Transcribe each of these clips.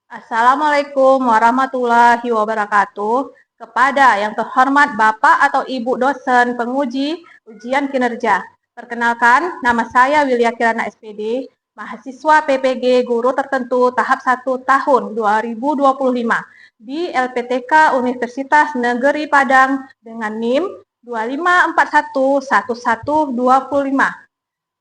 Assalamualaikum warahmatullahi wabarakatuh. Kepada yang terhormat Bapak atau Ibu dosen penguji ujian kinerja. Perkenalkan, nama saya Wilya Kirana SPD, mahasiswa PPG Guru Tertentu tahap 1 tahun 2025 di LPTK Universitas Negeri Padang dengan NIM 25411125.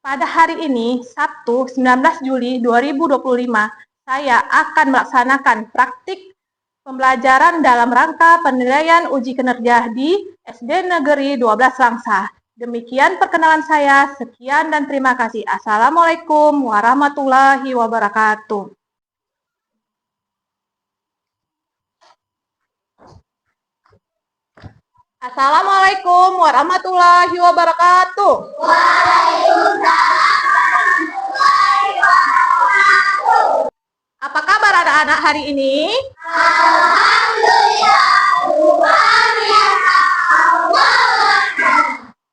Pada hari ini, Sabtu 19 Juli 2025, saya akan melaksanakan praktik pembelajaran dalam rangka penilaian uji kinerja di SD Negeri 12 Langsa. Demikian perkenalan saya. Sekian dan terima kasih. Assalamualaikum warahmatullahi wabarakatuh. Assalamualaikum warahmatullahi wabarakatuh. Waalaikumsalam warahmatullahi wabarakatuh. Apa kabar anak-anak hari ini? Alhamdulillah.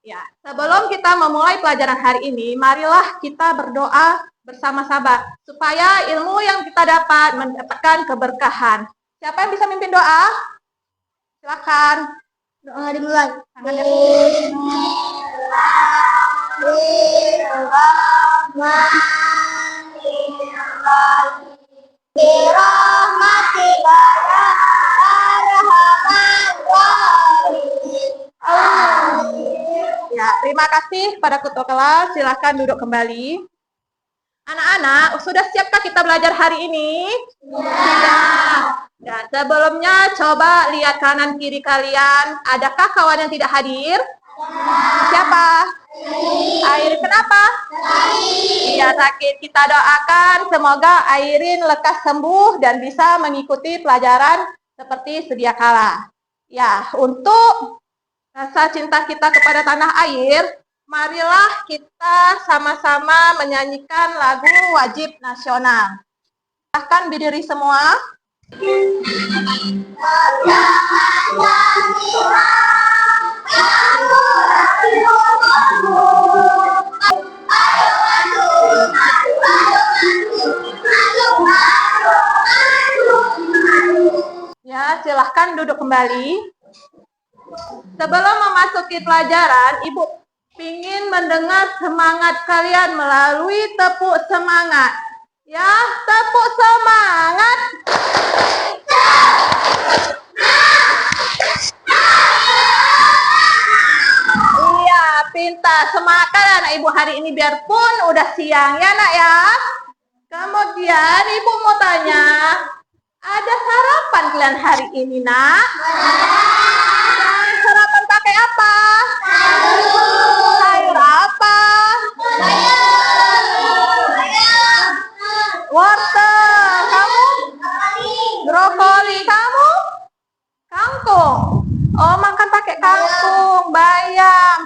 Ya, sebelum kita memulai pelajaran hari ini, marilah kita berdoa bersama-sama supaya ilmu yang kita dapat mendapatkan keberkahan. Siapa yang bisa mimpin doa? Silakan. Doa dimulai. Birahmatika ya arhamar rahimin. Ya, terima kasih pada ketua kelas. Silakan duduk kembali. Anak-anak, sudah siapkah kita belajar hari ini? Sudah. Ya, sebelumnya coba lihat kanan kiri kalian. Adakah kawan yang tidak hadir? Siapa? Airin. Kenapa? Iya, sakit. Kita doakan semoga Airin lekas sembuh dan bisa mengikuti pelajaran seperti sedia kala. Ya, untuk rasa cinta kita kepada tanah air, marilah kita sama-sama menyanyikan lagu wajib nasional. Silahkan berdiri semua. Ya, silahkan duduk kembali. Sebelum memasuki pelajaran, Ibu ingin mendengar semangat kalian melalui tepuk semangat. Ya, tepuk semangat. Iya, pintar. Semangat anak Ibu hari ini biarpun udah siang ya nak ya. Kemudian Ibu mau tanya, ada sarapan kalian hari ini nak? Sarapan pakai apa? Sayur apa? Wortel. Kamu? Brokoli. Kamu? Kangkung. Oh, makan pakai kangkung, bayam.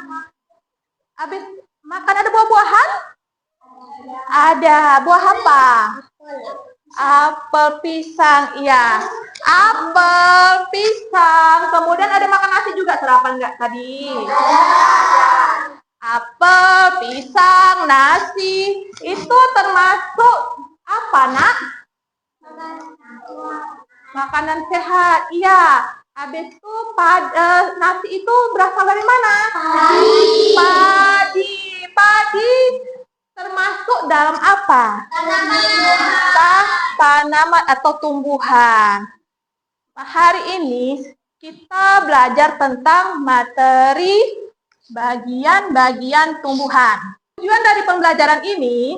Habis makan ada buah-buahan? Ada. Buah apa? Apel, pisang. Iya. Apel, pisang. Kemudian ada makan nasi juga, sarapan enggak tadi? Apel, pisang, nasi. Itu termasuk apa, nak? Makanan sehat. Iya. Habis itu nasi itu berasal dari mana? Padi. Padi termasuk dalam apa? Tanaman atau tumbuhan. Hari ini kita belajar tentang materi bagian-bagian tumbuhan. Tujuan dari pembelajaran ini,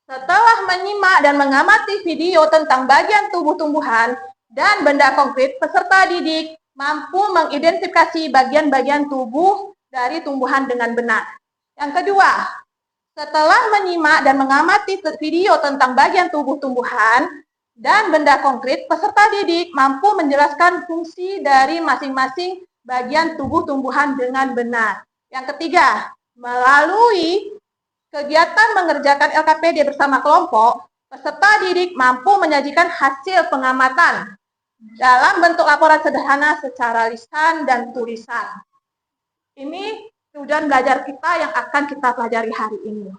setelah menyimak dan mengamati video tentang bagian tubuh tumbuhan dan benda konkret, peserta didik mampu mengidentifikasi bagian-bagian tubuh dari tumbuhan dengan benar. Yang kedua, setelah menyimak dan mengamati video tentang bagian tubuh tumbuhan dan benda konkret, peserta didik mampu menjelaskan fungsi dari masing-masing bagian tubuh tumbuhan dengan benar. Yang ketiga, melalui kegiatan mengerjakan LKPD bersama kelompok, peserta didik mampu menyajikan hasil pengamatan dalam bentuk laporan sederhana secara lisan dan tulisan. Ini tujuan belajar kita yang akan kita pelajari hari ini.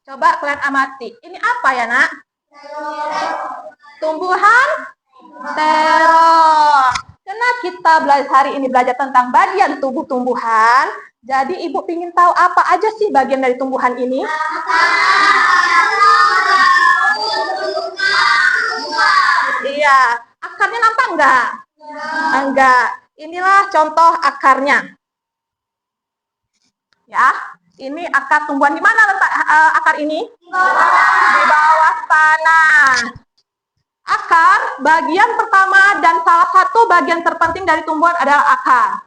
Coba kalian amati. Ini apa ya, nak? Tumbuhan terong. Karena kita hari ini belajar tentang bagian tubuh tumbuhan, jadi Ibu ingin tahu apa aja sih bagian dari tumbuhan ini? Iya, akarnya nampak enggak? Enggak. Inilah contoh akarnya. Ya, ini akar tumbuhan. Di mana letak akar ini? Di bawah tanah. Akar, bagian pertama dan salah satu bagian terpenting dari tumbuhan adalah akar.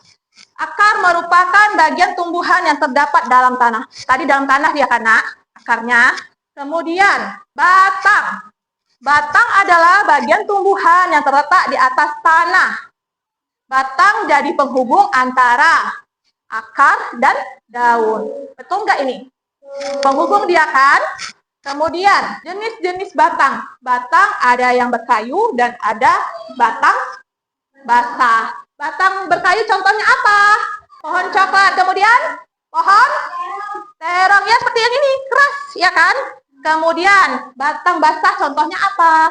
Akar merupakan bagian tumbuhan yang terdapat dalam tanah. Tadi dalam tanah dia kan, akarnya. Kemudian, batang. Batang adalah bagian tumbuhan yang terletak di atas tanah. Batang jadi penghubung antara akar dan daun. Betul nggak ini? Penghubung dia kan? Kemudian, jenis-jenis batang. Batang ada yang berkayu dan ada batang basah. Batang berkayu contohnya apa? Pohon coklat. Kemudian, pohon terong. Ya, seperti yang ini, keras, ya kan? Kemudian, batang basah contohnya apa?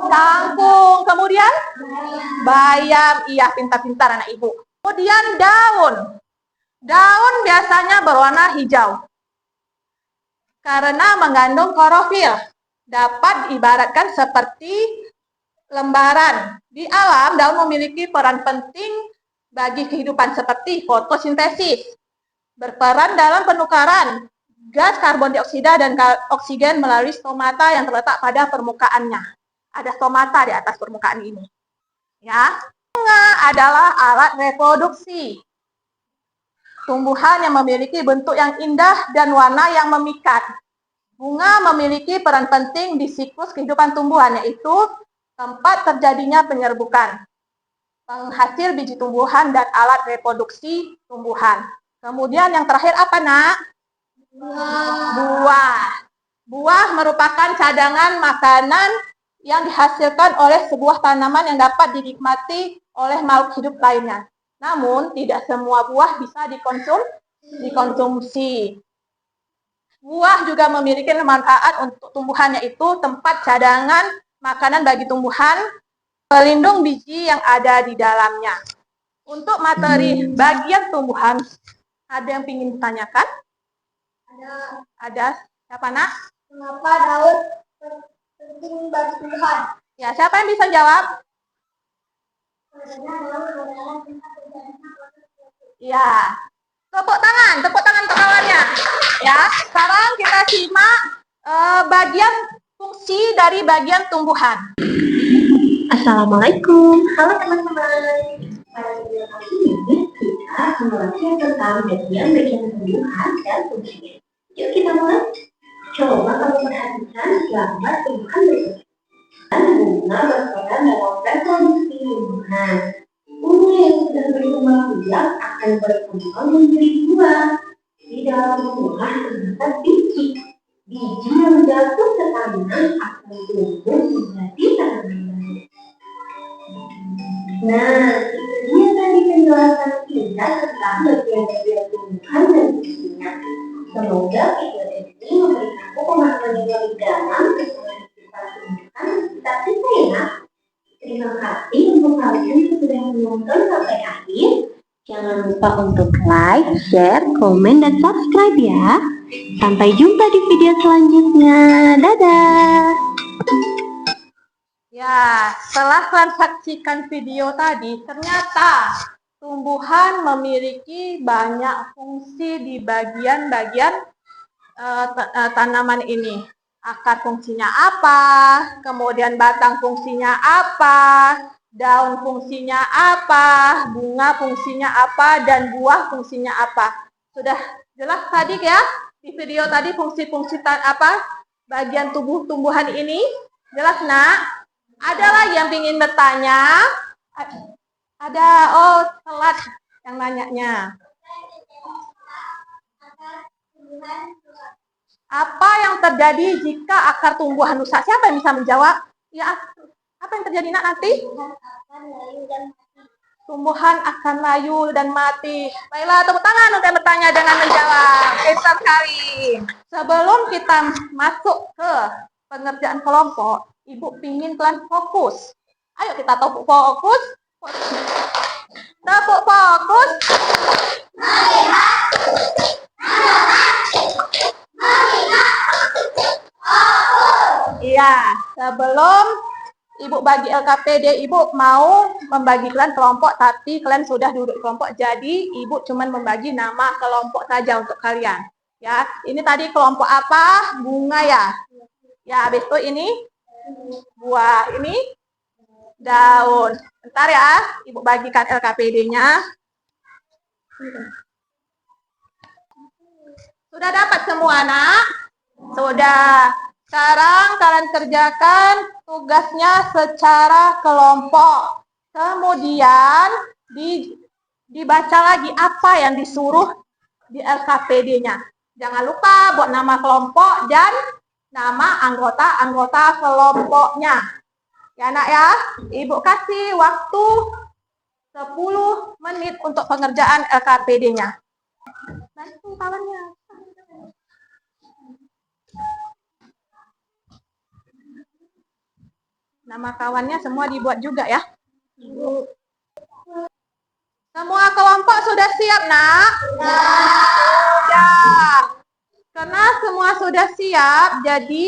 Kangkung. Kemudian, bayam. Iya, pintar-pintar anak ibu. Kemudian, daun. Daun biasanya berwarna hijau karena mengandung klorofil. Dapat diibaratkan seperti lembaran. Di alam, daun memiliki peran penting bagi kehidupan seperti fotosintesis, berperan dalam penukaran gas karbon dioksida dan oksigen melalui stomata yang terletak pada permukaannya. Ada stomata di atas permukaan ini. Ya, bunga adalah alat reproduksi. Tumbuhan yang memiliki bentuk yang indah dan warna yang memikat. Bunga memiliki peran penting di siklus kehidupan tumbuhan, yaitu tempat terjadinya penyerbukan, penghasil biji tumbuhan, dan alat reproduksi tumbuhan. Kemudian yang terakhir apa, nak? Buah. Buah merupakan cadangan makanan yang dihasilkan oleh sebuah tanaman yang dapat dinikmati oleh makhluk hidup lainnya. Namun, tidak semua buah bisa dikonsumsi. Buah juga memiliki manfaat untuk tumbuhan, yaitu tempat cadangan makanan bagi tumbuhan, pelindung biji yang ada di dalamnya. Untuk materi bagian tumbuhan, ada yang ingin ditanyakan? Ada. Siapa, nak? Mengapa daun penting bagi tumbuhan? Ya, siapa yang bisa jawab? Ya, tepuk tangan untuk kawannya. Ya, sekarang kita simak bagian fungsi dari bagian tumbuhan. Assalamualaikum, halo teman-teman. Pada video kali ini kita akan belajar tentang bagian-bagian tumbuhan dan fungsinya. Yuk kita mulai. Coba kamu perhatikan gambar tumbuhan berikut. Dan bunga berperan dalam reproduksi tumbuhan. Bunga yang sudah berkembang biak akan berkembang menjadi buah. Di dalam buah terdapat biji. Biji yang jatuh ke tanah akan tumbuh menjadi tanaman baru. Nah, itu dia tadi penjelasan singkat tentang bagian-bagian tumbuhan dan fungsinya. Semoga video ini memberi kamu pemahaman yang lebih dalam tentang kehidupan tumbuhan sekitar kita ya. Terima kasih untuk kalian yang sudah menonton sampai akhir. Jangan lupa untuk like, share, komen, dan subscribe ya. Sampai jumpa di video selanjutnya. Dadah! Ya, setelah transaksikan video tadi, ternyata tumbuhan memiliki banyak fungsi di bagian-bagian tanaman ini. Akar fungsinya apa, kemudian batang fungsinya apa, daun fungsinya apa, bunga fungsinya apa, dan buah fungsinya apa. Sudah jelas tadi ya di video tadi fungsi-fungsi bagian tubuh tumbuhan ini? Jelas, nak? Ada lagi yang ingin bertanya? Ada, telat yang nanyanya. Apa yang terjadi jika akar tumbuhan rusak? Siapa yang bisa menjawab? Ya, apa yang terjadi, nak, nanti? Tumbuhan akan layu dan mati. Baiklah, tepuk tangan untuk yang bertanya dengan menjawab. Pintar sekali. Sebelum kita masuk ke pengerjaan kelompok, Ibu pingin kalian fokus. Ayo kita tepuk fokus. Tepuk fokus. Iya, sebelum Ibu bagi LKPD, Ibu mau membagi kalian kelompok, tapi kalian sudah duduk kelompok, jadi Ibu cuma membagi nama kelompok saja untuk kalian. Ya, ini tadi kelompok apa? Bunga ya. Ya, habis itu ini buah, ini daun. Bentar ya, Ibu bagikan LKPD-nya. Sudah dapat semua, Nak? Sudah. Sekarang kalian kerjakan tugasnya secara kelompok. Kemudian dibaca lagi apa yang disuruh di LKPD-nya. Jangan lupa buat nama kelompok dan nama anggota-anggota kelompoknya. Ya, Nak ya. Ibu kasih waktu 10 menit untuk pengerjaan LKPD-nya. Bantu kawannya. Nama kawannya semua dibuat juga ya. Semua kelompok sudah siap, Nak? Sudah. Karena semua sudah siap, jadi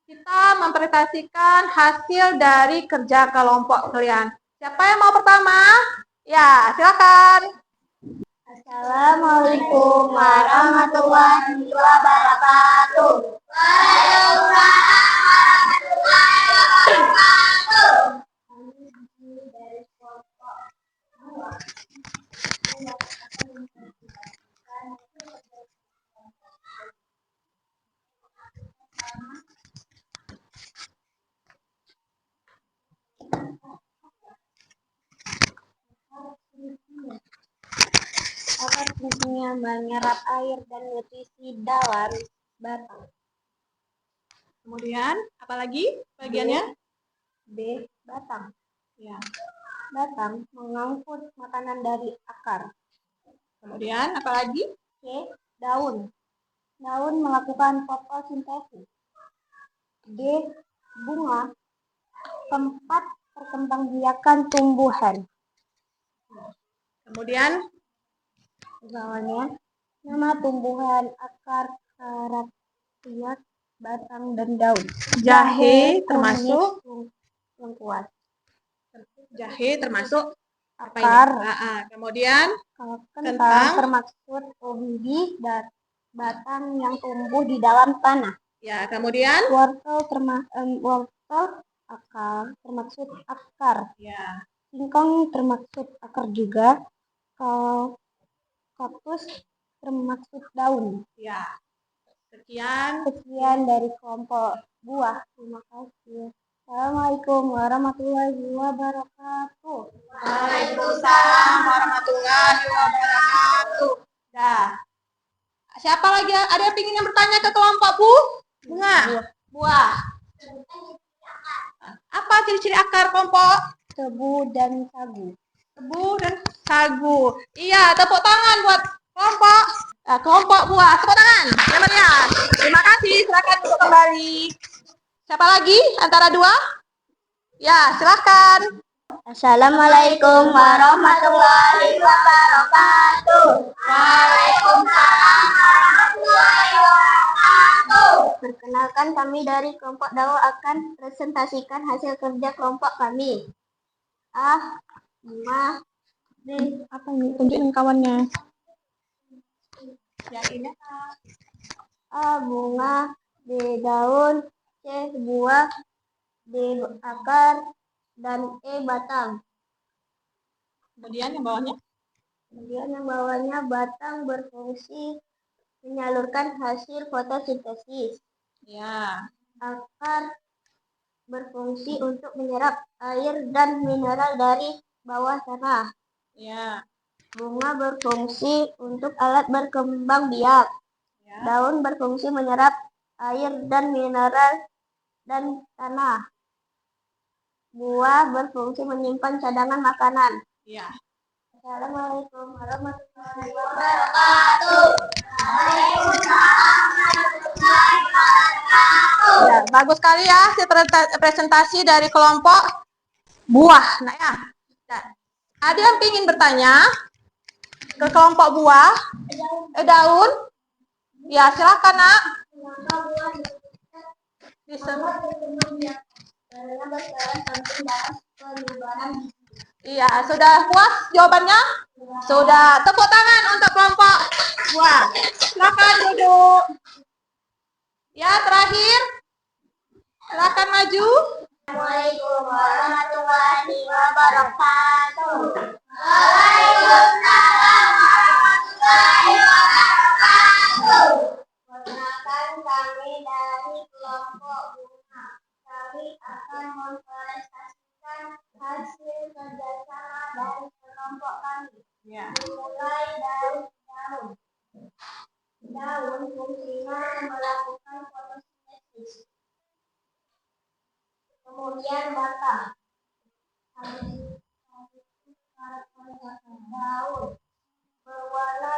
kita mempresentasikan hasil dari kerja kelompok kalian. Siapa yang mau pertama? Ya, silakan. Assalamualaikum warahmatullahi wabarakatuh. Apa fungsinya menyerap air dan nutrisi dalam batang? Kemudian, apa lagi bagiannya? B. Batang. Ya. Batang mengangkut makanan dari akar. Kemudian, apa lagi? C. Daun. Daun melakukan fotosintesis. D. Bunga. Tempat perkembangbiakan tumbuhan. Kemudian, Bawahnya, nama tumbuhan, akar, karakter, batang, dan daun. jahe termasuk lengkuas. jahe termasuk apa ini? Akar. Kemudian Kentang termaksud biji dan batang yang tumbuh di dalam tanah. ya, kemudian Wortel akar termaksud akar. ya. Singkong termaksud akar juga. Kaktus termaksud daun. Ya. Sekian. Sekian dari kelompok buah. Terima kasih. Assalamualaikum warahmatullahi wabarakatuh. Waalaikumsalam warahmatullahi wabarakatuh. Dah. Siapa lagi? Ada yang ingin bertanya ke kelompok bunga? Buah. Apa ciri-ciri akar kelompok? Tebu dan sagu. Tebu dan sagu. Iya, tepuk tangan buat kelompok. Kelompok buah. Tepuk tangan. Ya, Marian. Terima kasih. Silakan duduk kembali. Siapa lagi antara dua? Ya, silakan. Assalamualaikum warahmatullahi wabarakatuh. Waalaikumsalam warahmatullahi wabarakatuh. Perkenalkan, kami dari kelompok Dawa akan presentasikan hasil kerja kelompok kami. Bunga. B. Apa ini? Tunjukin kawannya. Ya, ini. A. Bunga. B. Daun. C. Buah. D. Akar. Dan E. Batang. Kemudian yang bawahnya? Kemudian yang bawahnya, batang berfungsi menyalurkan hasil fotosintesis. Ya. Akar berfungsi untuk menyerap air dan mineral dari bawah tanah. Ya. Bunga berfungsi untuk alat berkembang biak. Ya. Daun berfungsi menyerap air dan mineral dan tanah. Buah berfungsi menyimpan cadangan makanan. Ya. Assalamualaikum warahmatullahi wabarakatuh. Waalaikumsalam warahmatullahi wabarakatuh. Ya, bagus sekali ya si presentasi dari kelompok buah. Nah ya, ada yang ingin bertanya ke kelompok buah? Daun? Ya, silakan nak. Iya, sudah puas jawabannya? Sudah. Tepuk tangan untuk kelompok buah. Silakan duduk. Ya, terakhir. Silakan maju. Assalamualaikum warahmatullahi wabarakatuh. Waalaikumsalam warahmatullahi wabarakatuh. Perkenalkan kami dari kelompok bunga. Kami akan mempresentasikan hasil kerjasama dari kelompok kami. Dimulai dari daun. Daun fungsinya melakukan fotosintesis. Kemudian batang. Daun berwarna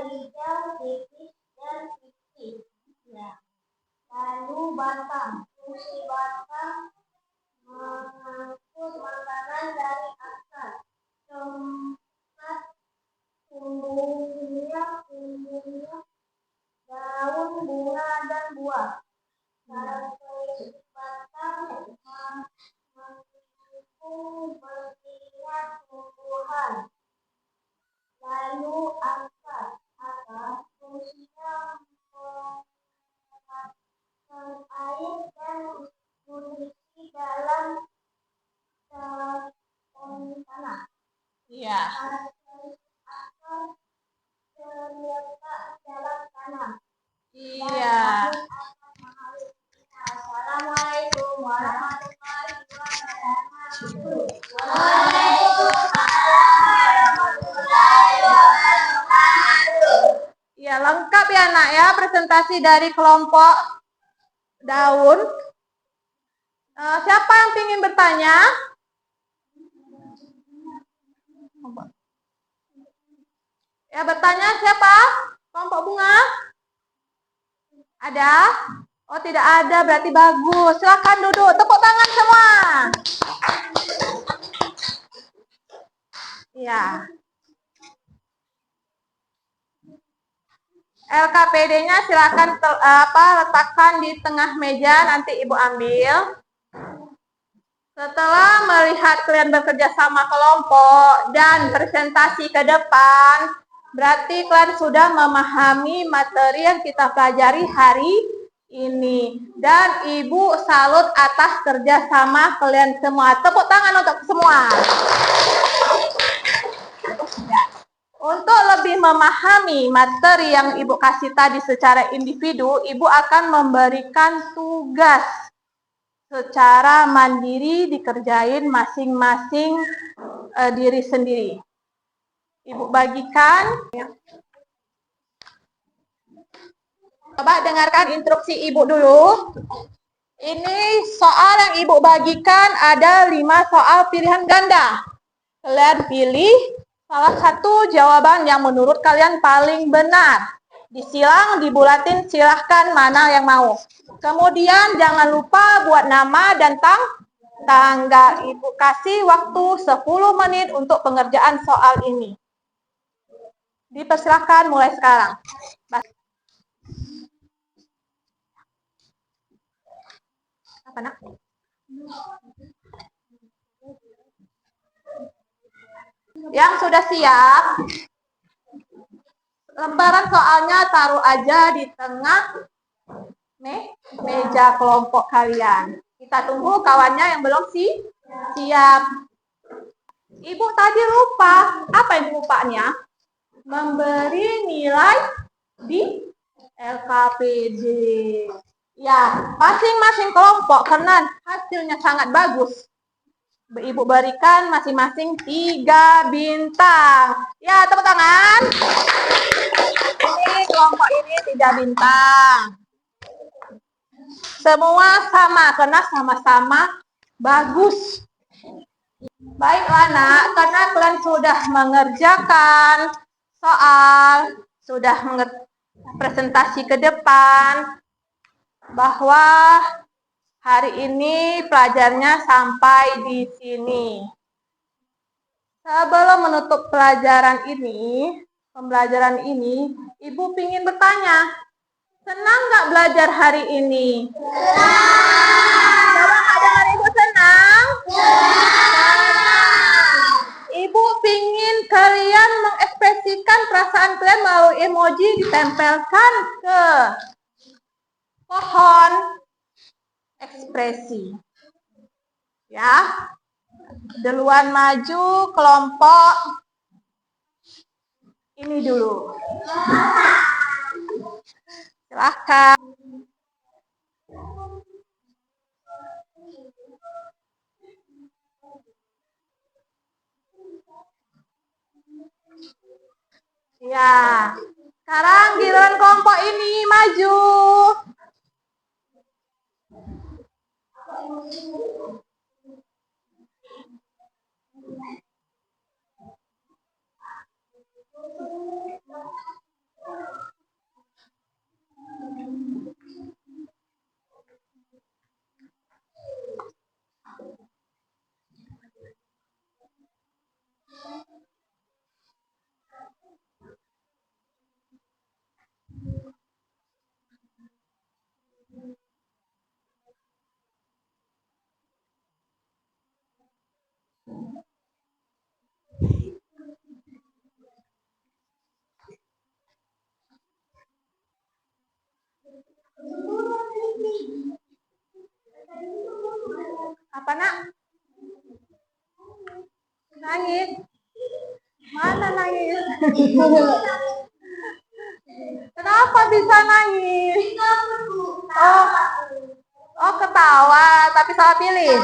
hijau tipis dan tipis. Ya. Lalu batang. Fungsi batang mengangkut makanan dari akar. Tempat tumbuhnya daun, bunga, dan buah. Karakteristik batang mendukung berdirinya tumbuhan. Lalu akar fungsinya mengeratkan air dan nutrisi dalam tanah. Iya. Karakteristik akar terletak dalam tanah. Iya. Assalamualaikum warahmatullahi wabarakatuh. Ya, lengkap ya nak ya presentasi dari kelompok daun. Siapa yang ingin bertanya? Ya, bertanya siapa? Kelompok bunga? Ada? Oh, tidak ada, berarti bagus. Silakan duduk, tepuk tangan semua. Ya. LKPD-nya silakan letakkan di tengah meja, nanti Ibu ambil. Setelah melihat kalian bekerja sama kelompok dan presentasi ke depan, berarti kalian sudah memahami materi yang kita pelajari hari ini. Dan Ibu salut atas kerjasama kalian semua. Tepuk tangan untuk semua. Untuk lebih memahami materi yang Ibu kasih tadi secara individu, Ibu akan memberikan tugas secara mandiri dikerjain masing-masing diri sendiri. Ibu bagikan. Coba dengarkan instruksi Ibu dulu. Ini soal yang Ibu bagikan ada 5 soal pilihan ganda. Kalian pilih salah satu jawaban yang menurut kalian paling benar. Disilang, dibulatin, silahkan mana yang mau. Kemudian jangan lupa buat nama dan tanggal. Ibu kasih waktu 10 menit untuk pengerjaan soal ini. Dipersilahkan mulai sekarang. Apa nak? Yang sudah siap, lembaran soalnya taruh aja di tengah meja kelompok kalian. Kita tunggu kawannya yang belum siap. Ibu tadi lupa, apa yang lupanya? Memberi nilai di LKPD. Ya, masing-masing kelompok karena hasilnya sangat bagus. Ibu berikan masing-masing 3 bintang. Ya, tepuk tangan. Ini kelompok ini 3 bintang. Semua sama, karena sama-sama bagus. Baiklah nak, karena kalian sudah mengerjakan soal, sudah presentasi ke depan bahwa hari ini pelajarnya sampai di sini. Sebelum menutup pembelajaran ini, Ibu ingin bertanya, senang nggak belajar hari ini? Senang. Coba Kak dengar Ibu senang? Senang. Ibu ingin kalian mengekspresikan perasaan kalian melalui emoji ditempelkan ke pohon ekspresi. Ya. Duluan maju kelompok ini dulu. Silahkan. Ya, sekarang giliran kelompok ini maju. Apa nak? Nangis? Mana nangis? Kenapa bisa nangis? Oh ketawa, tapi salah pilih.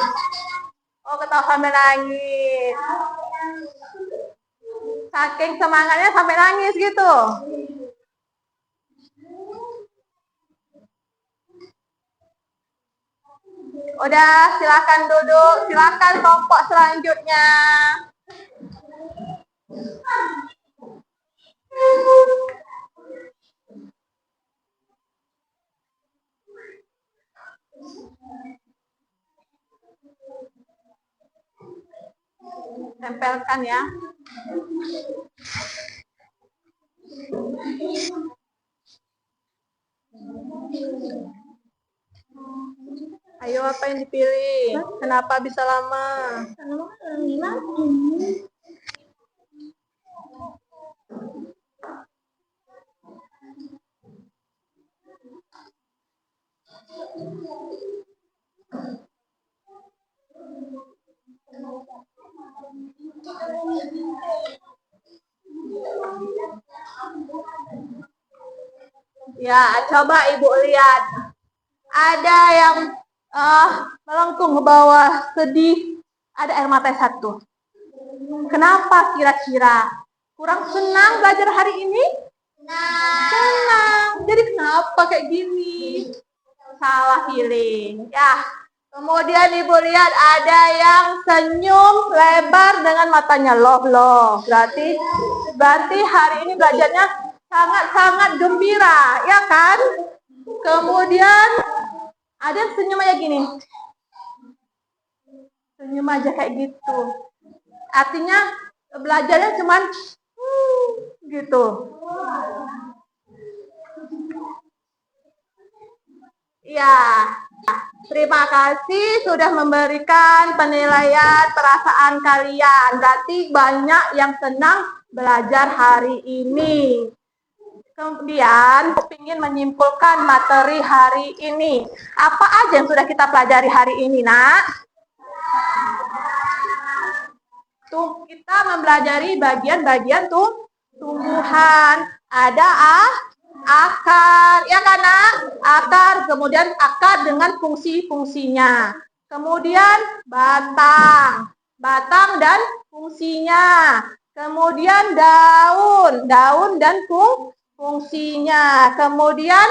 Oh ketawa sampai nangis. Saking semangatnya sampai nangis gitu. Udah, silakan duduk. Silakan kelompok selanjutnya. Tempelkan ya. Ayo, apa yang dipilih? Kenapa bisa lama? Ya, coba Ibu lihat. Ada yang melengkung ke bawah, sedih. Ada air mata satu. Kenapa kira-kira? Kurang senang belajar hari ini? Senang. Jadi kenapa kayak gini? Salah feeling. Ya. Kemudian Ibu lihat ada yang senyum lebar dengan matanya love. Berarti hari ini belajarnya sangat-sangat gembira, ya kan? Kemudian ada yang senyum aja gini. Senyum aja kayak gitu. Artinya belajarnya cuman gitu. Ya, terima kasih sudah memberikan penilaian perasaan kalian. Berarti banyak yang senang belajar hari ini. Kemudian, ingin menyimpulkan materi hari ini. Apa aja yang sudah kita pelajari hari ini, nak? Tuh, kita mempelajari bagian-bagian tumbuhan. Ada akar, ya kan, nak? Akar, kemudian akar dengan fungsi-fungsinya. Kemudian batang dan fungsinya. Kemudian daun dan fungsinya. Kemudian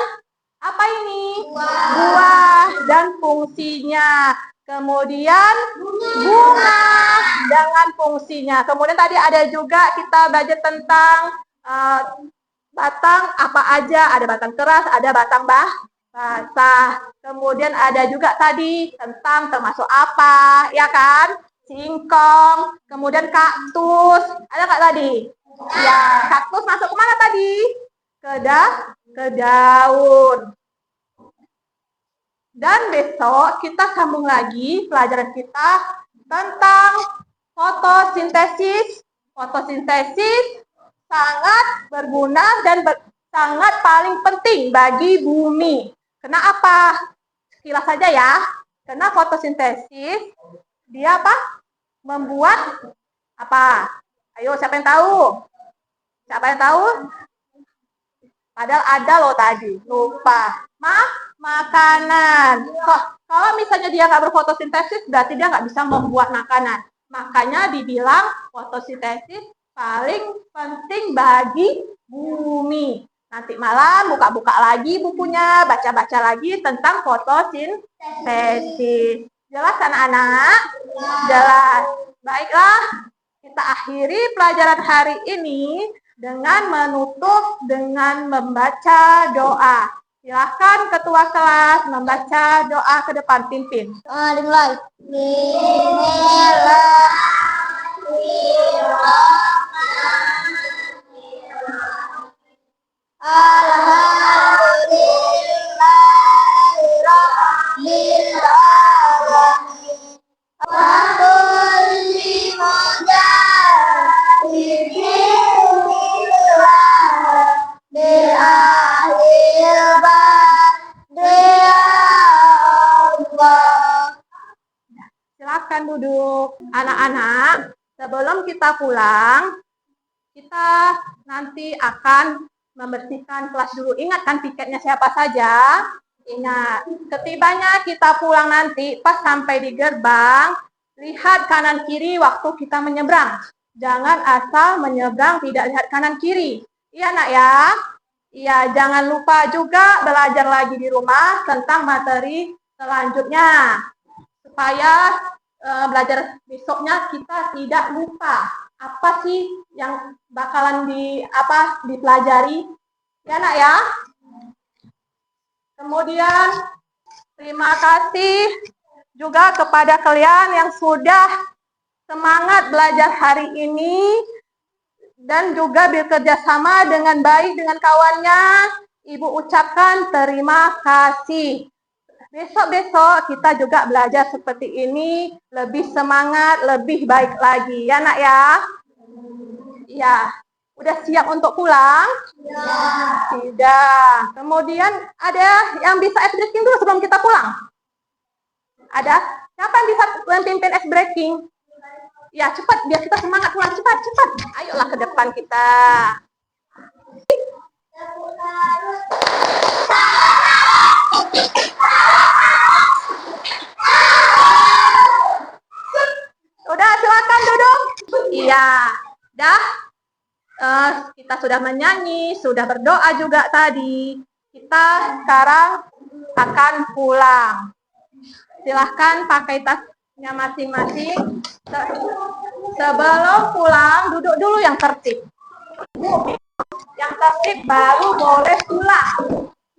apa ini? Buah dan fungsinya. Kemudian bunga dengan fungsinya. Kemudian tadi ada juga kita belajar tentang batang apa aja, ada batang keras, ada batang basah. Kemudian ada juga tadi tentang termasuk apa, ya kan? Singkong, kemudian kaktus. Ada nggak tadi? Ya, kaktus masuk ke mana tadi? Ke daun. Dan besok kita sambung lagi pelajaran kita tentang fotosintesis. Fotosintesis sangat berguna dan sangat paling penting bagi bumi. Kenapa? Sekilas saja ya. Karena fotosintesis dia apa? Membuat apa? Ayo, siapa yang tahu? Siapa yang tahu? Padahal ada loh tadi, lupa. Makanan. Kalau misalnya dia nggak berfotosintesis, berarti dia nggak bisa membuat makanan. Makanya dibilang fotosintesis paling penting bagi bumi. Nanti malam buka-buka lagi bukunya, baca-baca lagi tentang fotosintesis. Jelas anak-anak? Jelas. Baiklah, kita akhiri pelajaran hari ini dengan menutup dengan membaca doa. Silakan ketua kelas membaca doa ke depan, pimpin. Dimulai. Silakan duduk. Anak-anak, sebelum kita pulang, kita nanti akan membersihkan kelas dulu. Ingat kan tiketnya siapa saja? Ingat, ketibanya kita pulang nanti, pas sampai di gerbang, lihat kanan kiri waktu kita menyeberang. Jangan asal menyeberang tidak lihat kanan kiri. Iya nak ya? Iya, jangan lupa juga belajar lagi di rumah tentang materi selanjutnya. Supaya belajar besoknya kita tidak lupa apa sih yang bakalan dipelajari, ya nak ya. Kemudian terima kasih juga kepada kalian yang sudah semangat belajar hari ini dan juga bekerja sama dengan baik dengan kawannya. Ibu ucapkan terima kasih. Besok-besok kita juga belajar seperti ini, lebih semangat, lebih baik lagi. Ya nak ya? Ya. Udah siap untuk pulang? Ya. Tidak. Kemudian ada yang bisa ice breaking dulu sebelum kita pulang? Ada? Siapa yang bisa memimpin ice breaking? Ya, cepat. Biar kita semangat pulang. Cepat, cepat. Ayolah ke depan kita. Udah, silakan duduk. Iya, dah. Kita sudah menyanyi, sudah berdoa juga tadi. Kita sekarang akan pulang. Silahkan pakai tasnya masing-masing. Sebelum pulang, duduk dulu yang tertib. Yang tertib baru boleh pulang.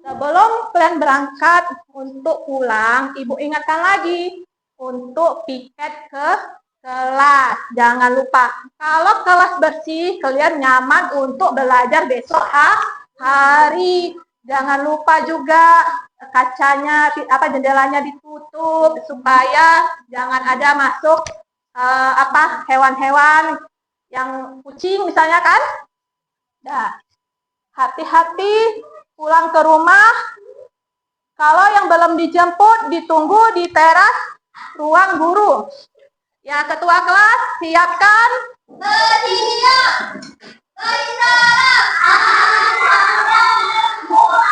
Sebelum kalian berangkat untuk pulang, Ibu ingatkan lagi untuk piket ke kelas. Jangan lupa, kalau kelas bersih, kalian nyaman untuk belajar besok hari. Jangan lupa juga kacanya, jendelanya ditutup supaya jangan ada masuk hewan-hewan yang kucing misalnya kan. Nah, hati-hati pulang ke rumah. Kalau yang belum dijemput, ditunggu di teras ruang guru. Ya, ketua kelas, siapkan. Bersiap. Bersalam. Assalamualaikum warahmatullahi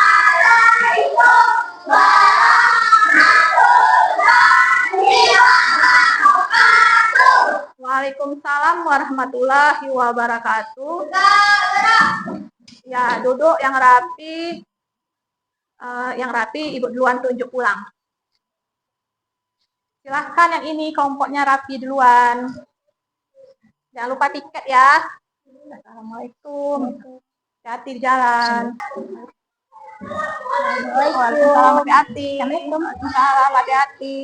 wabarakatuh. Waalaikumsalam warahmatullahi wabarakatuh. Ya, duduk yang rapi. Ibu duluan tunjuk pulang. Silahkan yang ini kelompoknya rapi duluan. Jangan lupa tiket ya. Assalamualaikum. Hati-hati di jalan. Waalaikumsalam, hati-hati. Waalaikumsalam, hati-hati.